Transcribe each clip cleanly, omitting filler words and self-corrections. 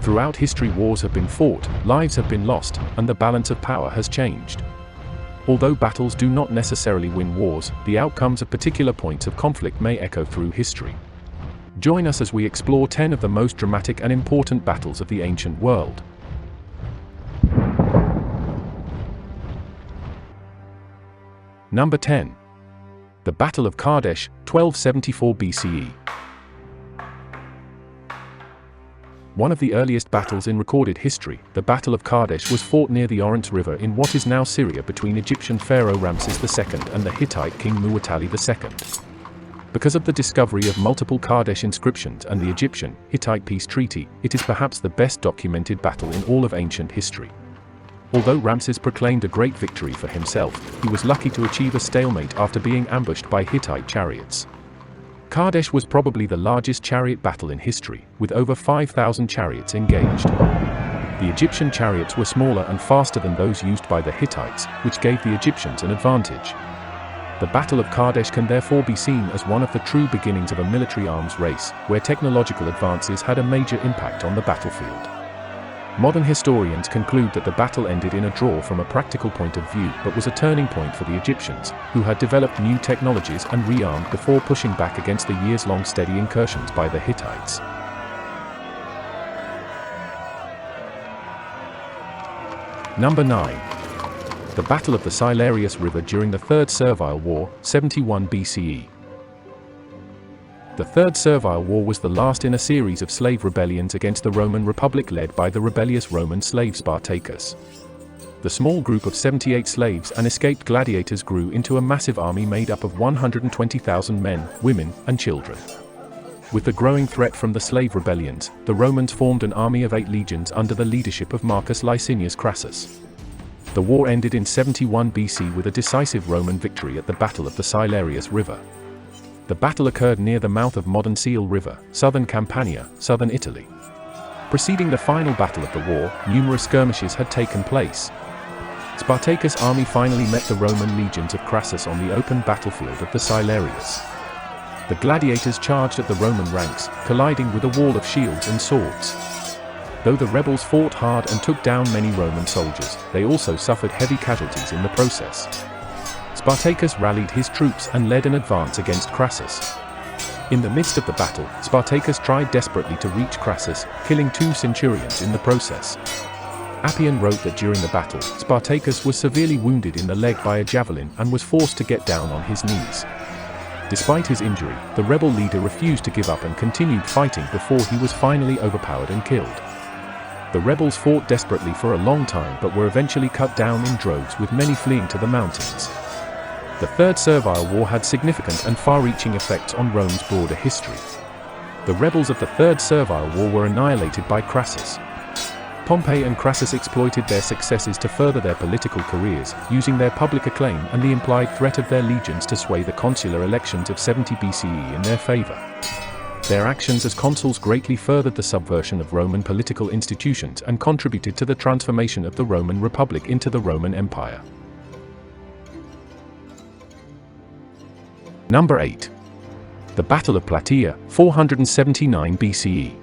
Throughout history, wars have been fought, lives have been lost, and the balance of power has changed. Although battles do not necessarily win wars, the outcomes of particular points of conflict may echo through history. Join us as we explore 10 of the most dramatic and important battles of the ancient world. Number 10. The Battle of Kadesh, 1274 BCE. One of the earliest battles in recorded history, the Battle of Kadesh was fought near the Orontes River in what is now Syria between Egyptian pharaoh Ramses II and the Hittite king Muwatalli II. Because of the discovery of multiple Kadesh inscriptions and the Egyptian-Hittite peace treaty, it is perhaps the best documented battle in all of ancient history. Although Ramses proclaimed a great victory for himself, he was lucky to achieve a stalemate after being ambushed by Hittite chariots. Kadesh was probably the largest chariot battle in history, with over 5,000 chariots engaged. The Egyptian chariots were smaller and faster than those used by the Hittites, which gave the Egyptians an advantage. The Battle of Kadesh can therefore be seen as one of the true beginnings of a military arms race, where technological advances had a major impact on the battlefield. Modern historians conclude that the battle ended in a draw from a practical point of view, but was a turning point for the Egyptians, who had developed new technologies and rearmed before pushing back against the years-long steady incursions by the Hittites. Number 9. The Battle of the Silarius River during the Third Servile War, 71 BCE. The Third Servile War was the last in a series of slave rebellions against the Roman Republic led by the rebellious Roman slave Spartacus. The small group of 78 slaves and escaped gladiators grew into a massive army made up of 120,000 men, women, and children. With the growing threat from the slave rebellions, the Romans formed an army of 8 legions under the leadership of Marcus Licinius Crassus. The war ended in 71 BC with a decisive Roman victory at the Battle of the Silarius River. The battle occurred near the mouth of modern Seal River, southern Campania, southern Italy. Preceding the final battle of the war, numerous skirmishes had taken place. Spartacus' army finally met the Roman legions of Crassus on the open battlefield of the Silarius. The gladiators charged at the Roman ranks, colliding with a wall of shields and swords. Though the rebels fought hard and took down many Roman soldiers, they also suffered heavy casualties in the process. Spartacus rallied his troops and led an advance against Crassus. In the midst of the battle, Spartacus tried desperately to reach Crassus, killing 2 centurions in the process. Appian wrote that during the battle, Spartacus was severely wounded in the leg by a javelin and was forced to get down on his knees. Despite his injury, the rebel leader refused to give up and continued fighting before he was finally overpowered and killed. The rebels fought desperately for a long time but were eventually cut down in droves, with many fleeing to the mountains. The Third Servile War had significant and far-reaching effects on Rome's broader history. The rebels of the Third Servile War were annihilated by Crassus. Pompey and Crassus exploited their successes to further their political careers, using their public acclaim and the implied threat of their legions to sway the consular elections of 70 BCE in their favor. Their actions as consuls greatly furthered the subversion of Roman political institutions and contributed to the transformation of the Roman Republic into the Roman Empire. Number 8. The Battle of Plataea, 479 BCE.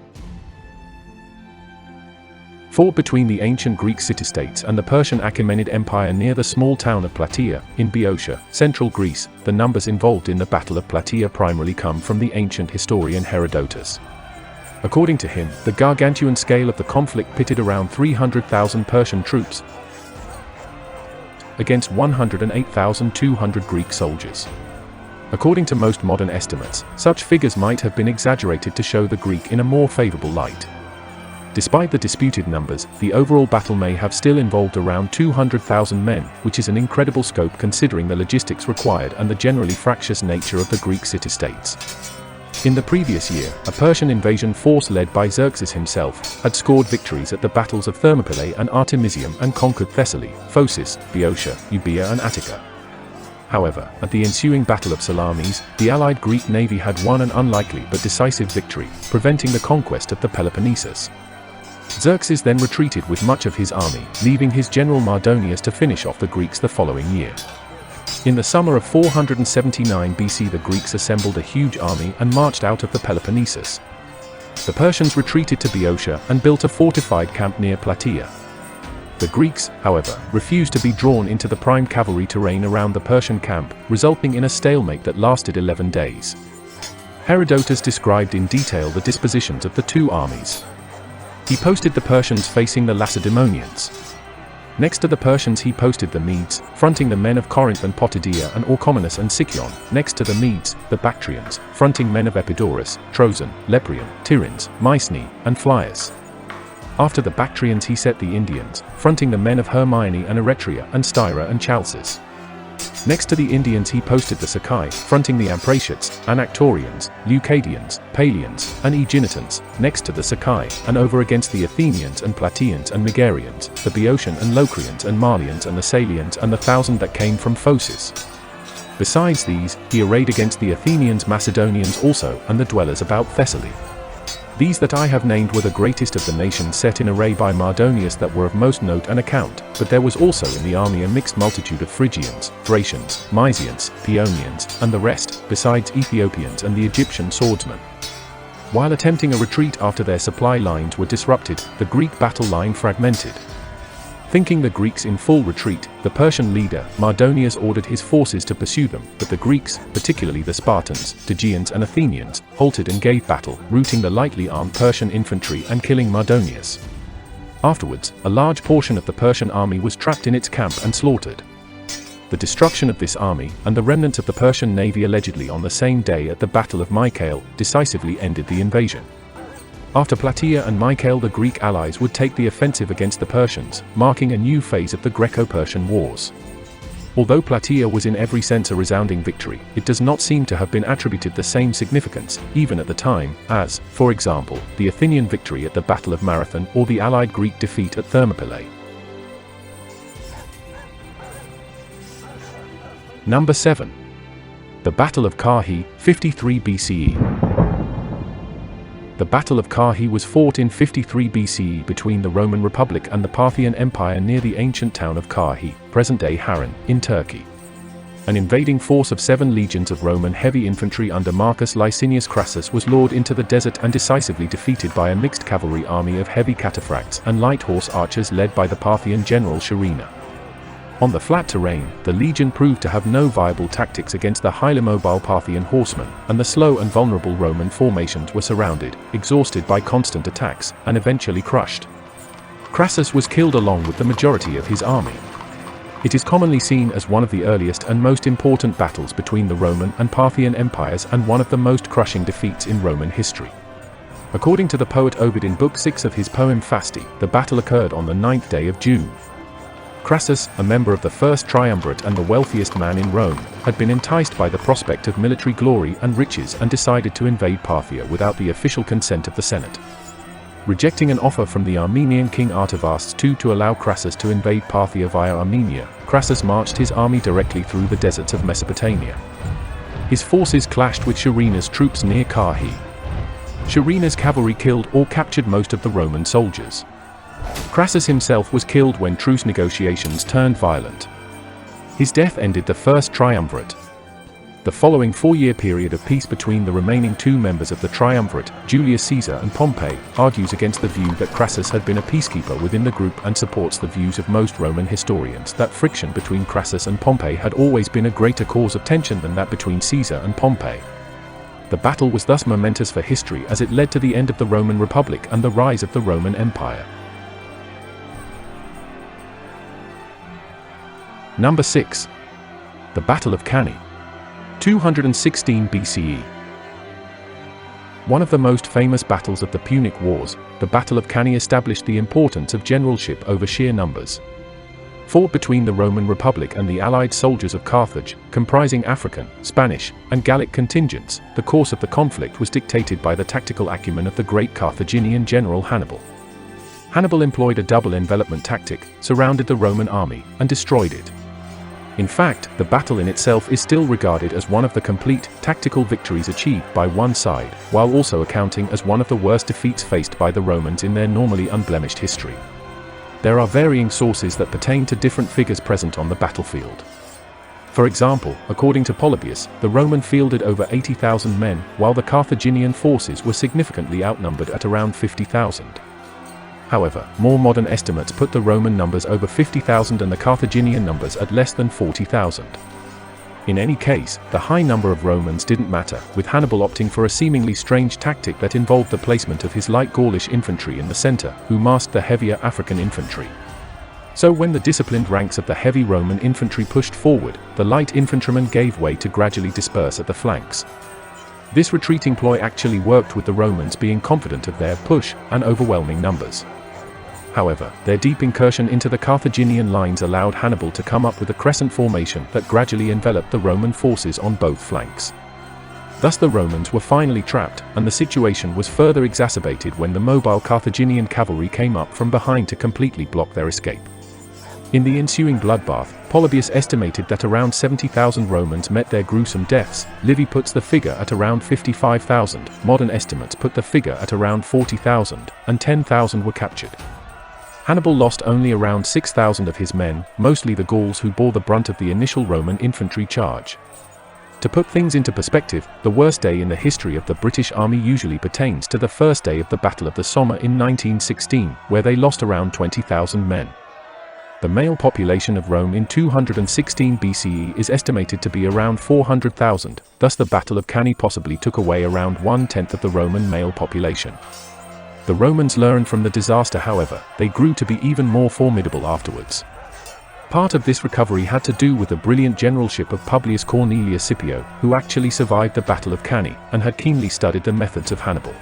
Fought between the ancient Greek city-states and the Persian Achaemenid Empire near the small town of Plataea, in Boeotia, central Greece, the numbers involved in the Battle of Plataea primarily come from the ancient historian Herodotus. According to him, the gargantuan scale of the conflict pitted around 300,000 Persian troops against 108,200 Greek soldiers. According to most modern estimates, such figures might have been exaggerated to show the Greek in a more favorable light. Despite the disputed numbers, the overall battle may have still involved around 200,000 men, which is an incredible scope considering the logistics required and the generally fractious nature of the Greek city-states. In the previous year, a Persian invasion force led by Xerxes himself had scored victories at the battles of Thermopylae and Artemisium and conquered Thessaly, Phocis, Boeotia, Euboea and Attica. However, at the ensuing Battle of Salamis, the allied Greek navy had won an unlikely but decisive victory, preventing the conquest of the Peloponnesus. Xerxes then retreated with much of his army, leaving his general Mardonius to finish off the Greeks the following year. In the summer of 479 BC, the Greeks assembled a huge army and marched out of the Peloponnesus. The Persians retreated to Boeotia and built a fortified camp near Plataea. The Greeks, however, refused to be drawn into the prime cavalry terrain around the Persian camp, resulting in a stalemate that lasted 11 days. Herodotus described in detail the dispositions of the two armies. He posted the Persians facing the Lacedaemonians. Next to the Persians he posted the Medes, fronting the men of Corinth and Potidaea and Orchomenus and Sicyon. Next to the Medes, the Bactrians, fronting men of Epidaurus, Troezen, Lepreum, Tiryns, Mycenae, and Phlius. After the Bactrians he set the Indians, fronting the men of Hermione and Eretria and Styra and Chalcis. Next to the Indians he posted the Sacae, fronting the Ambraciots, Anactorians, Leucadians, Palians, and Aeginetans. Next to the Sacae, and over against the Athenians and Plataeans and Megarians, the Boeotian and Locrians and Malians and the Salians and the 1,000 that came from Phocis. Besides these, he arrayed against the Athenians Macedonians also, and the dwellers about Thessaly. These that I have named were the greatest of the nations set in array by Mardonius that were of most note and account, but there was also in the army a mixed multitude of Phrygians, Thracians, Mysians, Paeonians, and the rest, besides Ethiopians and the Egyptian swordsmen. While attempting a retreat after their supply lines were disrupted, the Greek battle line fragmented. Thinking the Greeks in full retreat, the Persian leader, Mardonius, ordered his forces to pursue them, but the Greeks, particularly the Spartans, Tegeans and Athenians, halted and gave battle, routing the lightly armed Persian infantry and killing Mardonius. Afterwards, a large portion of the Persian army was trapped in its camp and slaughtered. The destruction of this army, and the remnants of the Persian navy allegedly on the same day at the Battle of Mycale, decisively ended the invasion. After Plataea and Mycale the Greek allies would take the offensive against the Persians, marking a new phase of the Greco-Persian Wars. Although Plataea was in every sense a resounding victory, it does not seem to have been attributed the same significance, even at the time, as, for example, the Athenian victory at the Battle of Marathon or the allied Greek defeat at Thermopylae. Number 7. The Battle of Carrhae, 53 BCE. The Battle of Carrhae was fought in 53 BCE between the Roman Republic and the Parthian Empire near the ancient town of Carrhae, present-day Harran, in Turkey. An invading force of 7 legions of Roman heavy infantry under Marcus Licinius Crassus was lured into the desert and decisively defeated by a mixed cavalry army of heavy cataphracts and light horse archers led by the Parthian general Sharina. On the flat terrain, the legion proved to have no viable tactics against the highly mobile Parthian horsemen, and the slow and vulnerable Roman formations were surrounded, exhausted by constant attacks, and eventually crushed. Crassus was killed along with the majority of his army. It is commonly seen as one of the earliest and most important battles between the Roman and Parthian empires and one of the most crushing defeats in Roman history. According to the poet Ovid in Book 6 of his poem Fasti, the battle occurred on the 9th day of June. Crassus, a member of the first triumvirate and the wealthiest man in Rome, had been enticed by the prospect of military glory and riches and decided to invade Parthia without the official consent of the Senate. Rejecting an offer from the Armenian king Artavasdes II to allow Crassus to invade Parthia via Armenia, Crassus marched his army directly through the deserts of Mesopotamia. His forces clashed with Sharina's troops near Carrhae. Sharina's cavalry killed or captured most of the Roman soldiers. Crassus himself was killed when truce negotiations turned violent. His death ended the first triumvirate. The following 4-year period of peace between the remaining 2 members of the triumvirate, Julius Caesar and Pompey, argues against the view that Crassus had been a peacekeeper within the group and supports the views of most Roman historians that friction between Crassus and Pompey had always been a greater cause of tension than that between Caesar and Pompey. The battle was thus momentous for history as it led to the end of the Roman Republic and the rise of the Roman Empire. Number 6. The Battle of Cannae, 216 BCE. One of the most famous battles of the Punic Wars, the Battle of Cannae established the importance of generalship over sheer numbers. Fought between the Roman Republic and the allied soldiers of Carthage, comprising African, Spanish, and Gallic contingents, the course of the conflict was dictated by the tactical acumen of the great Carthaginian general Hannibal. Hannibal employed a double envelopment tactic, surrounded the Roman army, and destroyed it. In fact, the battle in itself is still regarded as one of the complete, tactical victories achieved by one side, while also accounting as one of the worst defeats faced by the Romans in their normally unblemished history. There are varying sources that pertain to different figures present on the battlefield. For example, according to Polybius, the Roman fielded over 80,000 men, while the Carthaginian forces were significantly outnumbered at around 50,000. However, more modern estimates put the Roman numbers over 50,000 and the Carthaginian numbers at less than 40,000. In any case, the high number of Romans didn't matter, with Hannibal opting for a seemingly strange tactic that involved the placement of his light Gaulish infantry in the center, who masked the heavier African infantry. So when the disciplined ranks of the heavy Roman infantry pushed forward, the light infantrymen gave way to gradually disperse at the flanks. This retreating ploy actually worked, with the Romans being confident of their push and overwhelming numbers. However, their deep incursion into the Carthaginian lines allowed Hannibal to come up with a crescent formation that gradually enveloped the Roman forces on both flanks. Thus the Romans were finally trapped, and the situation was further exacerbated when the mobile Carthaginian cavalry came up from behind to completely block their escape. In the ensuing bloodbath, Polybius estimated that around 70,000 Romans met their gruesome deaths. Livy puts the figure at around 55,000, modern estimates put the figure at around 40,000, and 10,000 were captured. Hannibal lost only around 6,000 of his men, mostly the Gauls, who bore the brunt of the initial Roman infantry charge. To put things into perspective, the worst day in the history of the British Army usually pertains to the first day of the Battle of the Somme in 1916, where they lost around 20,000 men. The male population of Rome in 216 BCE is estimated to be around 400,000, thus the Battle of Cannae possibly took away around 1/10 of the Roman male population. The Romans learned from the disaster, however. They grew to be even more formidable afterwards. Part of this recovery had to do with the brilliant generalship of Publius Cornelius Scipio, who actually survived the Battle of Cannae, and had keenly studied the methods of Hannibal.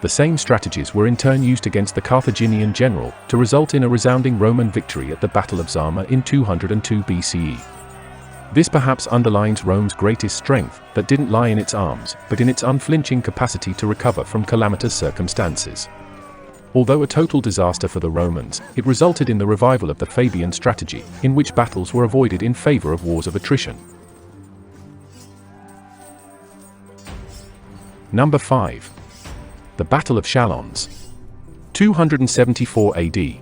The same strategies were in turn used against the Carthaginian general, to result in a resounding Roman victory at the Battle of Zama in 202 BCE. This perhaps underlines Rome's greatest strength, that didn't lie in its arms, but in its unflinching capacity to recover from calamitous circumstances. Although a total disaster for the Romans, it resulted in the revival of the Fabian strategy, in which battles were avoided in favor of wars of attrition. Number 5. The Battle of Chalons. 274 AD.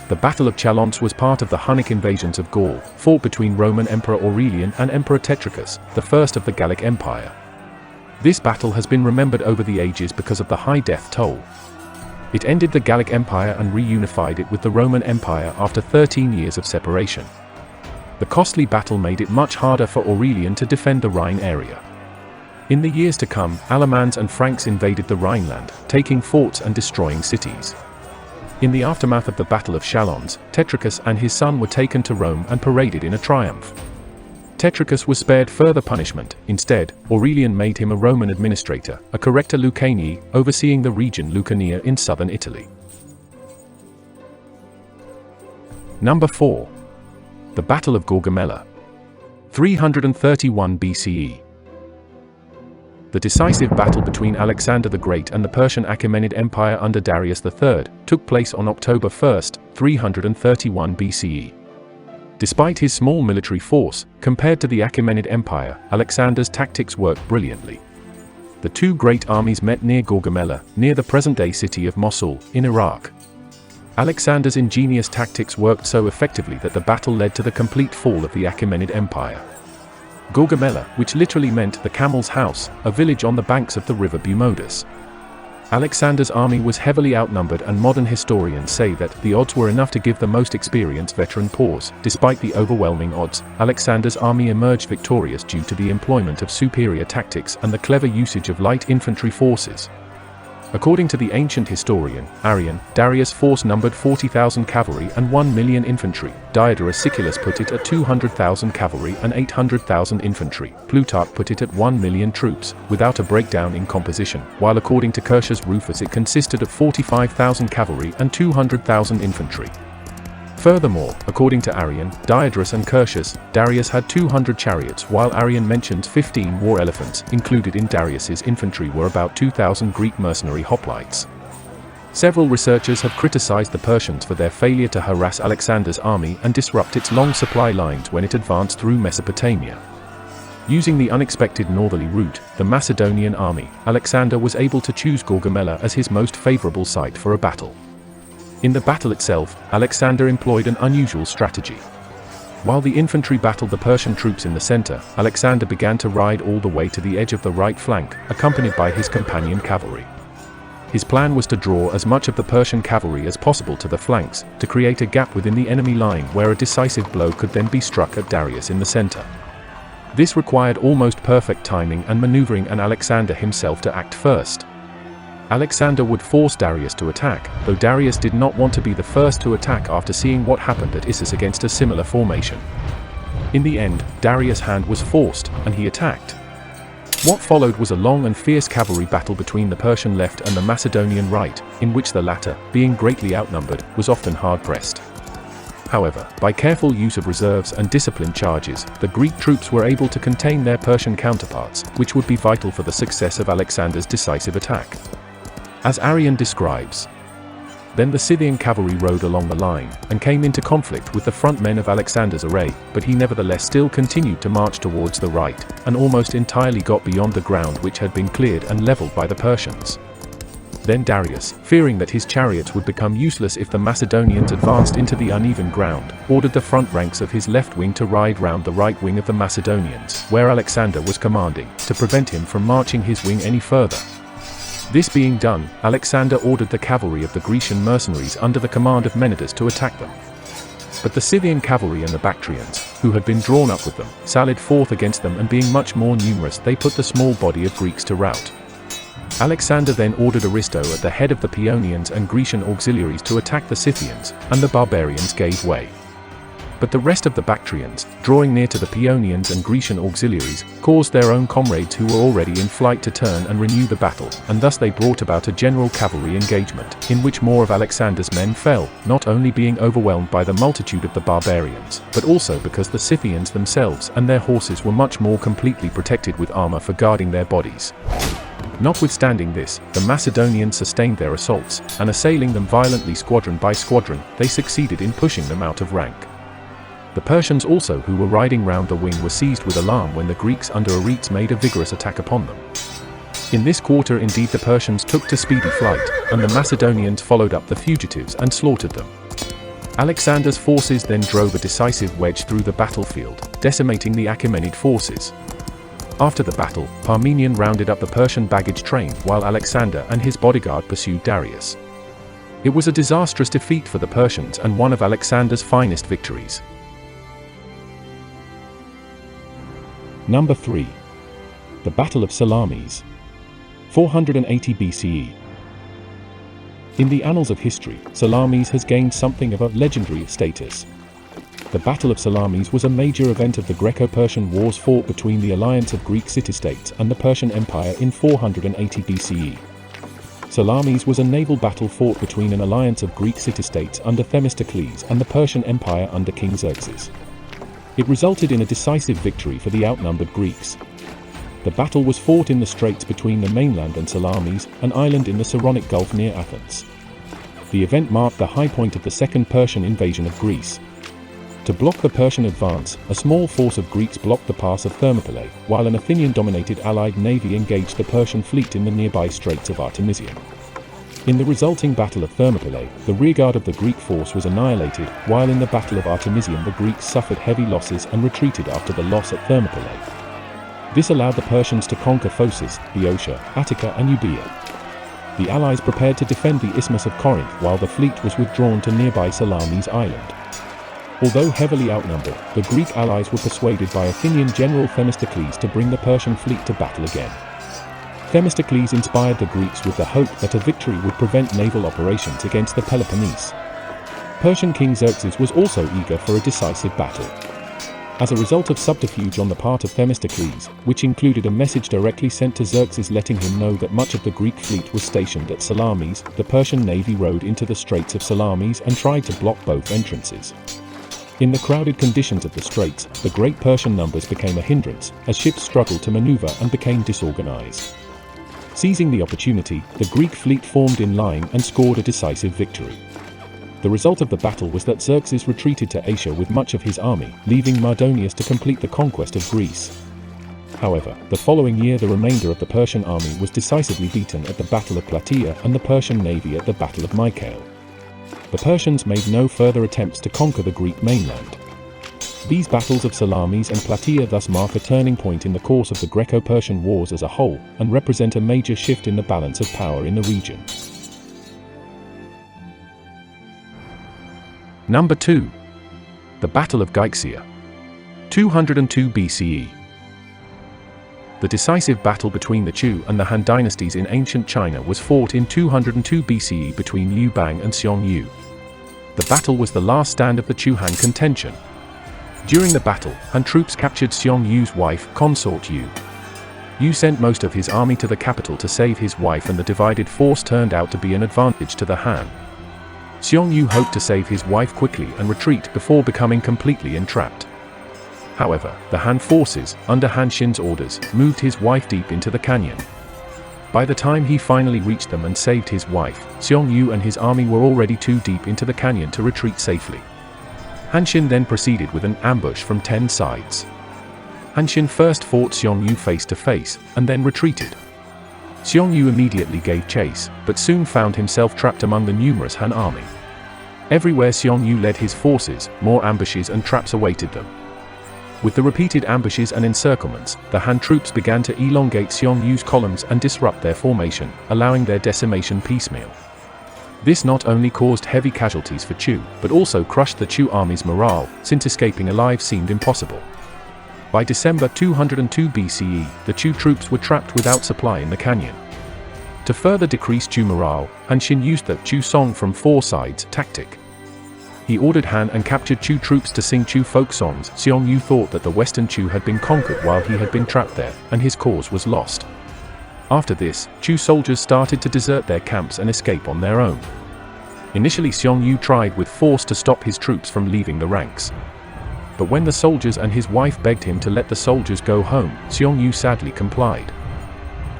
The Battle of Chalons was part of the Hunnic invasions of Gaul, fought between Roman Emperor Aurelian and Emperor Tetricus, the first of the Gallic Empire. This battle has been remembered over the ages because of the high death toll. It ended the Gallic Empire and reunified it with the Roman Empire after 13 years of separation. The costly battle made it much harder for Aurelian to defend the Rhine area. In the years to come, Alemanns and Franks invaded the Rhineland, taking forts and destroying cities. In the aftermath of the Battle of Chalons, Tetricus and his son were taken to Rome and paraded in a triumph. Tetricus was spared further punishment. Instead, Aurelian made him a Roman administrator, a corrector Lucanii, overseeing the region Lucania in southern Italy. Number 4. The Battle of Gaugamela. 331 BCE. The decisive battle between Alexander the Great and the Persian Achaemenid Empire under Darius III took place on October 1, 331 BCE. Despite his small military force, compared to the Achaemenid Empire, Alexander's tactics worked brilliantly. The two great armies met near Gaugamela, near the present-day city of Mosul, in Iraq. Alexander's ingenious tactics worked so effectively that the battle led to the complete fall of the Achaemenid Empire. Gaugamela, which literally meant the camel's house, a village on the banks of the river Bumodus. Alexander's army was heavily outnumbered, and modern historians say that the odds were enough to give the most experienced veteran pause. Despite the overwhelming odds, Alexander's army emerged victorious due to the employment of superior tactics and the clever usage of light infantry forces. According to the ancient historian, Arrian, Darius' force numbered 40,000 cavalry and 1 million infantry. Diodorus Siculus put it at 200,000 cavalry and 800,000 infantry. Plutarch put it at 1 million troops, without a breakdown in composition, while according to Curtius Rufus it consisted of 45,000 cavalry and 200,000 infantry. Furthermore, according to Arrian, Diodorus and Curtius, Darius had 200 chariots, while Arrian mentions 15 war elephants. Included in Darius's infantry were about 2,000 Greek mercenary hoplites. Several researchers have criticized the Persians for their failure to harass Alexander's army and disrupt its long supply lines when it advanced through Mesopotamia. Using the unexpected northerly route, the Macedonian army, Alexander was able to choose Gaugamela as his most favorable site for a battle. In the battle itself, Alexander employed an unusual strategy. While the infantry battled the Persian troops in the center, Alexander began to ride all the way to the edge of the right flank, accompanied by his companion cavalry. His plan was to draw as much of the Persian cavalry as possible to the flanks, to create a gap within the enemy line where a decisive blow could then be struck at Darius in the center. This required almost perfect timing and maneuvering, and Alexander himself to act first. Alexander would force Darius to attack, though Darius did not want to be the first to attack after seeing what happened at Issus against a similar formation. In the end, Darius' hand was forced, and he attacked. What followed was a long and fierce cavalry battle between the Persian left and the Macedonian right, in which the latter, being greatly outnumbered, was often hard-pressed. However, by careful use of reserves and disciplined charges, the Greek troops were able to contain their Persian counterparts, which would be vital for the success of Alexander's decisive attack. As Arrian describes, then the Scythian cavalry rode along the line, and came into conflict with the front men of Alexander's array, but he nevertheless still continued to march towards the right, and almost entirely got beyond the ground which had been cleared and leveled by the Persians. Then Darius, fearing that his chariots would become useless if the Macedonians advanced into the uneven ground, ordered the front ranks of his left wing to ride round the right wing of the Macedonians, where Alexander was commanding, to prevent him from marching his wing any further. This being done, Alexander ordered the cavalry of the Grecian mercenaries under the command of Menidas to attack them. But the Scythian cavalry and the Bactrians, who had been drawn up with them, sallied forth against them, and being much more numerous, they put the small body of Greeks to rout. Alexander then ordered Aristo at the head of the Paeonians and Grecian auxiliaries to attack the Scythians, and the barbarians gave way. But the rest of the Bactrians, drawing near to the Paeonians and Grecian auxiliaries, caused their own comrades who were already in flight to turn and renew the battle, and thus they brought about a general cavalry engagement, in which more of Alexander's men fell, not only being overwhelmed by the multitude of the barbarians, but also because the Scythians themselves and their horses were much more completely protected with armor for guarding their bodies. Notwithstanding this, the Macedonians sustained their assaults, and assailing them violently squadron by squadron, they succeeded in pushing them out of rank. The Persians also, who were riding round the wing, were seized with alarm when the Greeks under Aretes made a vigorous attack upon them. In this quarter indeed the Persians took to speedy flight, and the Macedonians followed up the fugitives and slaughtered them. Alexander's forces then drove a decisive wedge through the battlefield, decimating the Achaemenid forces. After the battle, Parmenion rounded up the Persian baggage train while Alexander and his bodyguard pursued Darius. It was a disastrous defeat for the Persians and one of Alexander's finest victories. Number 3. The Battle of Salamis. 480 BCE. In the annals of history, Salamis has gained something of a legendary status. The Battle of Salamis was a major event of the Greco-Persian Wars fought between the alliance of Greek city-states and the Persian Empire in 480 BCE. Salamis was a naval battle fought between an alliance of Greek city-states under Themistocles and the Persian Empire under King Xerxes. It resulted in a decisive victory for the outnumbered Greeks. The battle was fought in the straits between the mainland and Salamis, an island in the Saronic Gulf near Athens. The event marked the high point of the Second Persian invasion of Greece. To block the Persian advance, a small force of Greeks blocked the pass of Thermopylae, while an Athenian-dominated allied navy engaged the Persian fleet in the nearby Straits of Artemisium. In the resulting Battle of Thermopylae, the rearguard of the Greek force was annihilated, while in the Battle of Artemisium the Greeks suffered heavy losses and retreated after the loss at Thermopylae. This allowed the Persians to conquer Phocis, Boeotia, Attica and Euboea. The allies prepared to defend the Isthmus of Corinth while the fleet was withdrawn to nearby Salamis Island. Although heavily outnumbered, the Greek allies were persuaded by Athenian general Themistocles to bring the Persian fleet to battle again. Themistocles inspired the Greeks with the hope that a victory would prevent naval operations against the Peloponnese. Persian King Xerxes was also eager for a decisive battle. As a result of subterfuge on the part of Themistocles, which included a message directly sent to Xerxes letting him know that much of the Greek fleet was stationed at Salamis, the Persian navy rode into the Straits of Salamis and tried to block both entrances. In the crowded conditions of the straits, the great Persian numbers became a hindrance, as ships struggled to maneuver and became disorganized. Seizing the opportunity, the Greek fleet formed in line and scored a decisive victory. The result of the battle was that Xerxes retreated to Asia with much of his army, leaving Mardonius to complete the conquest of Greece. However, the following year the remainder of the Persian army was decisively beaten at the Battle of Plataea and the Persian navy at the Battle of Mycale. The Persians made no further attempts to conquer the Greek mainland. These battles of Salamis and Plataea thus mark a turning point in the course of the Greco-Persian Wars as a whole, and represent a major shift in the balance of power in the region. Number 2. The Battle of Gaixia. 202 BCE. The decisive battle between the Chu and the Han dynasties in ancient China was fought in 202 BCE between Liu Bang and Xiong Yu. The battle was the last stand of the Chu-Han contention. During the battle, Han troops captured Xiong Yu's wife, consort Yu. Yu sent most of his army to the capital to save his wife, and the divided force turned out to be an advantage to the Han. Xiong Yu hoped to save his wife quickly and retreat before becoming completely entrapped. However, the Han forces, under Han Xin's orders, moved his wife deep into the canyon. By the time he finally reached them and saved his wife, Xiong Yu and his army were already too deep into the canyon to retreat safely. Han Xin then proceeded with an ambush from 10 sides. Han Xin first fought Xiong Yu face to face, and then retreated. Xiong Yu immediately gave chase, but soon found himself trapped among the numerous Han army. Everywhere Xiong Yu led his forces, more ambushes and traps awaited them. With the repeated ambushes and encirclements, the Han troops began to elongate Xiong Yu's columns and disrupt their formation, allowing their decimation piecemeal. This not only caused heavy casualties for Chu, but also crushed the Chu army's morale, since escaping alive seemed impossible. By December 202 BCE, the Chu troops were trapped without supply in the canyon. To further decrease Chu morale, Han Xin used the Chu song from 4 sides tactic. He ordered Han and captured Chu troops to sing Chu folk songs. Xiong Yu thought that the western Chu had been conquered while he had been trapped there, and his cause was lost. After this, Chu soldiers started to desert their camps and escape on their own. Initially, Xiong Yu tried with force to stop his troops from leaving the ranks. But when the soldiers and his wife begged him to let the soldiers go home, Xiong Yu sadly complied.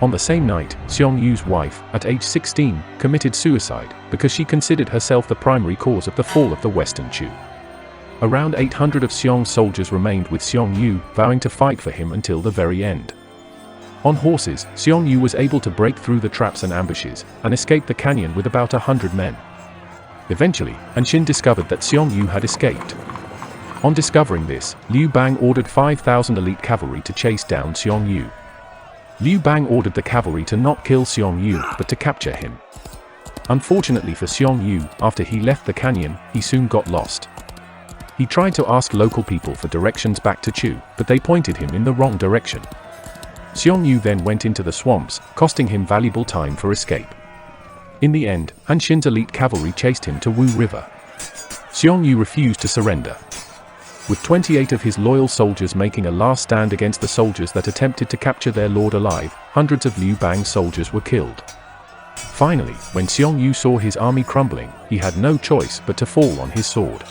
On the same night, Xiong Yu's wife, at age 16, committed suicide, because she considered herself the primary cause of the fall of the Western Chu. Around 800 of Xiong's soldiers remained with Xiong Yu, vowing to fight for him until the very end. On horses, Xiong Yu was able to break through the traps and ambushes, and escape the canyon with about 100 men. Eventually, Han Xin discovered that Xiong Yu had escaped. On discovering this, Liu Bang ordered 5,000 elite cavalry to chase down Xiong Yu. Liu Bang ordered the cavalry to not kill Xiong Yu, but to capture him. Unfortunately for Xiong Yu, after he left the canyon, he soon got lost. He tried to ask local people for directions back to Chu, but they pointed him in the wrong direction. Xiong Yu then went into the swamps, costing him valuable time for escape. In the end, Han Xin's elite cavalry chased him to Wu River. Xiong Yu refused to surrender. With 28 of his loyal soldiers making a last stand against the soldiers that attempted to capture their lord alive, hundreds of Liu Bang's soldiers were killed. Finally, when Xiong Yu saw his army crumbling, he had no choice but to fall on his sword.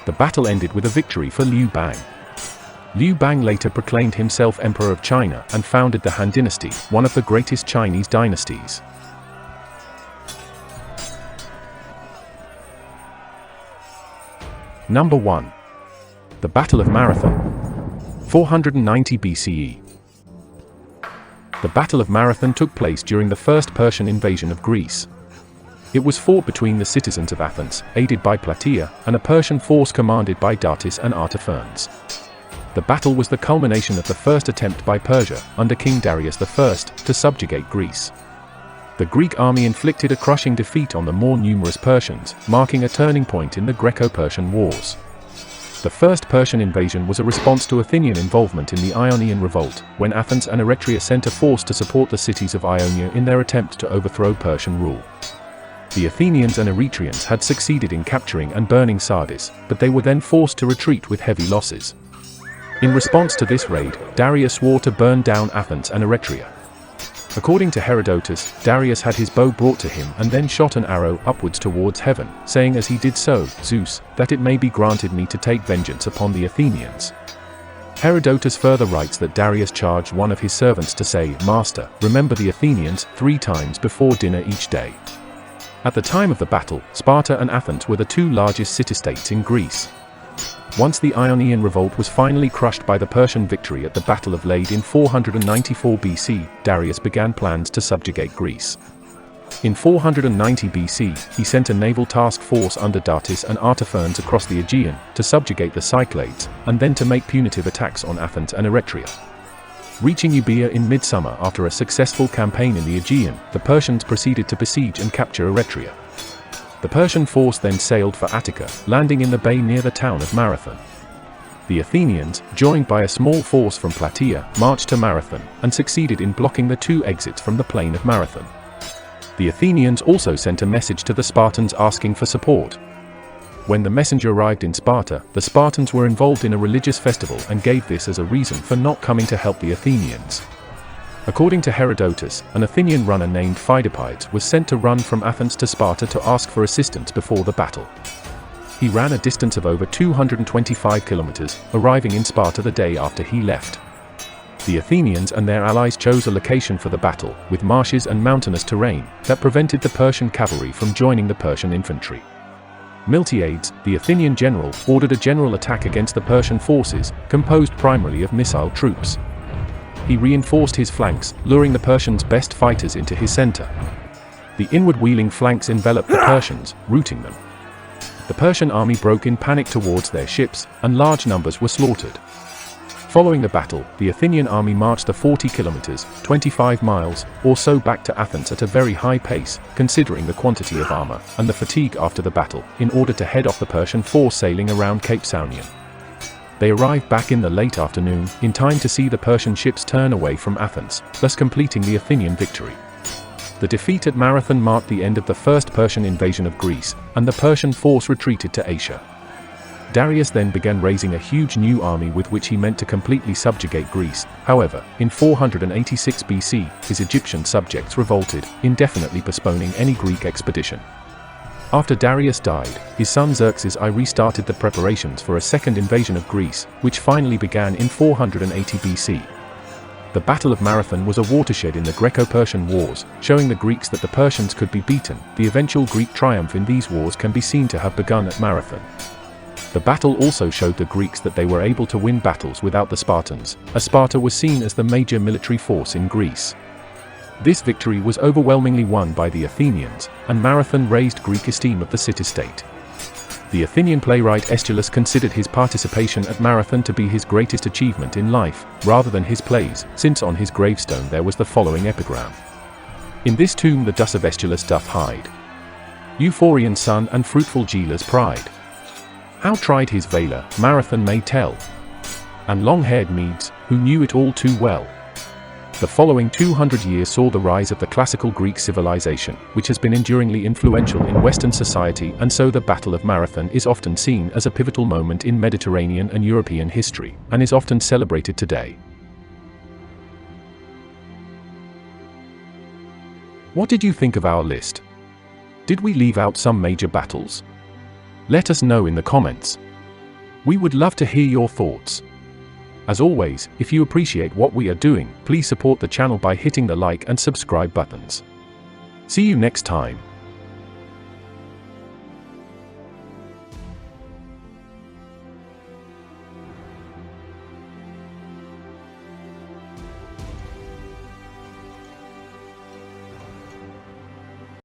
The battle ended with a victory for Liu Bang. Liu Bang later proclaimed himself Emperor of China and founded the Han Dynasty, one of the greatest Chinese dynasties. Number 1. The Battle of Marathon. 490 BCE. The Battle of Marathon took place during the first Persian invasion of Greece. It was fought between the citizens of Athens, aided by Plataea, and a Persian force commanded by Datis and Artaphernes. The battle was the culmination of the first attempt by Persia, under King Darius I, to subjugate Greece. The Greek army inflicted a crushing defeat on the more numerous Persians, marking a turning point in the Greco-Persian Wars. The first Persian invasion was a response to Athenian involvement in the Ionian Revolt, when Athens and Eretria sent a force to support the cities of Ionia in their attempt to overthrow Persian rule. The Athenians and Eretrians had succeeded in capturing and burning Sardis, but they were then forced to retreat with heavy losses. In response to this raid, Darius swore to burn down Athens and Eretria. According to Herodotus, Darius had his bow brought to him and then shot an arrow upwards towards heaven, saying as he did so, "Zeus, that it may be granted me to take vengeance upon the Athenians." Herodotus further writes that Darius charged one of his servants to say, "Master, remember the Athenians," 3 times before dinner each day. At the time of the battle, Sparta and Athens were the 2 largest city-states in Greece. Once the Ionian Revolt was finally crushed by the Persian victory at the Battle of Lade in 494 BC, Darius began plans to subjugate Greece. In 490 BC, he sent a naval task force under Datis and Artaphernes across the Aegean to subjugate the Cyclades, and then to make punitive attacks on Athens and Eretria. Reaching Euboea in midsummer after a successful campaign in the Aegean, the Persians proceeded to besiege and capture Eretria. The Persian force then sailed for Attica, landing in the bay near the town of Marathon. The Athenians, joined by a small force from Plataea, marched to Marathon, and succeeded in blocking the two exits from the plain of Marathon. The Athenians also sent a message to the Spartans asking for support. When the messenger arrived in Sparta, the Spartans were involved in a religious festival and gave this as a reason for not coming to help the Athenians. According to Herodotus, an Athenian runner named Pheidippides was sent to run from Athens to Sparta to ask for assistance before the battle. He ran a distance of over 225 kilometers, arriving in Sparta the day after he left. The Athenians and their allies chose a location for the battle, with marshes and mountainous terrain, that prevented the Persian cavalry from joining the Persian infantry. Miltiades, the Athenian general, ordered a general attack against the Persian forces, composed primarily of missile troops. He reinforced his flanks, luring the Persians' best fighters into his center. The inward-wheeling flanks enveloped the Persians, routing them. The Persian army broke in panic towards their ships, and large numbers were slaughtered. Following the battle, the Athenian army marched the 40 kilometers, 25 miles, or so back to Athens at a very high pace, considering the quantity of armor, and the fatigue after the battle, in order to head off the Persian force sailing around Cape Saunion. They arrived back in the late afternoon, in time to see the Persian ships turn away from Athens, thus completing the Athenian victory. The defeat at Marathon marked the end of the first Persian invasion of Greece, and the Persian force retreated to Asia. Darius then began raising a huge new army with which he meant to completely subjugate Greece. However, in 486 BC, his Egyptian subjects revolted, indefinitely postponing any Greek expedition. After Darius died, his son Xerxes I restarted the preparations for a second invasion of Greece, which finally began in 480 BC. The Battle of Marathon was a watershed in the Greco-Persian Wars, showing the Greeks that the Persians could be beaten. The eventual Greek triumph in these wars can be seen to have begun at Marathon. The battle also showed the Greeks that they were able to win battles without the Spartans, as Sparta was seen as the major military force in Greece. This victory was overwhelmingly won by the Athenians, and Marathon raised Greek esteem of the city-state. The Athenian playwright Aeschylus considered his participation at Marathon to be his greatest achievement in life, rather than his plays, since on his gravestone there was the following epigram. In this tomb the dust of Aeschylus doth hide. Euphorion's son and fruitful Gela's pride. How tried his valour, Marathon may tell, and long-haired Medes, who knew it all too well. The following 200 years saw the rise of the classical Greek civilization, which has been enduringly influential in Western society, and so the Battle of Marathon is often seen as a pivotal moment in Mediterranean and European history, and is often celebrated today. What did you think of our list? Did we leave out some major battles? Let us know in the comments. We would love to hear your thoughts. As always, if you appreciate what we are doing, please support the channel by hitting the like and subscribe buttons. See you next time.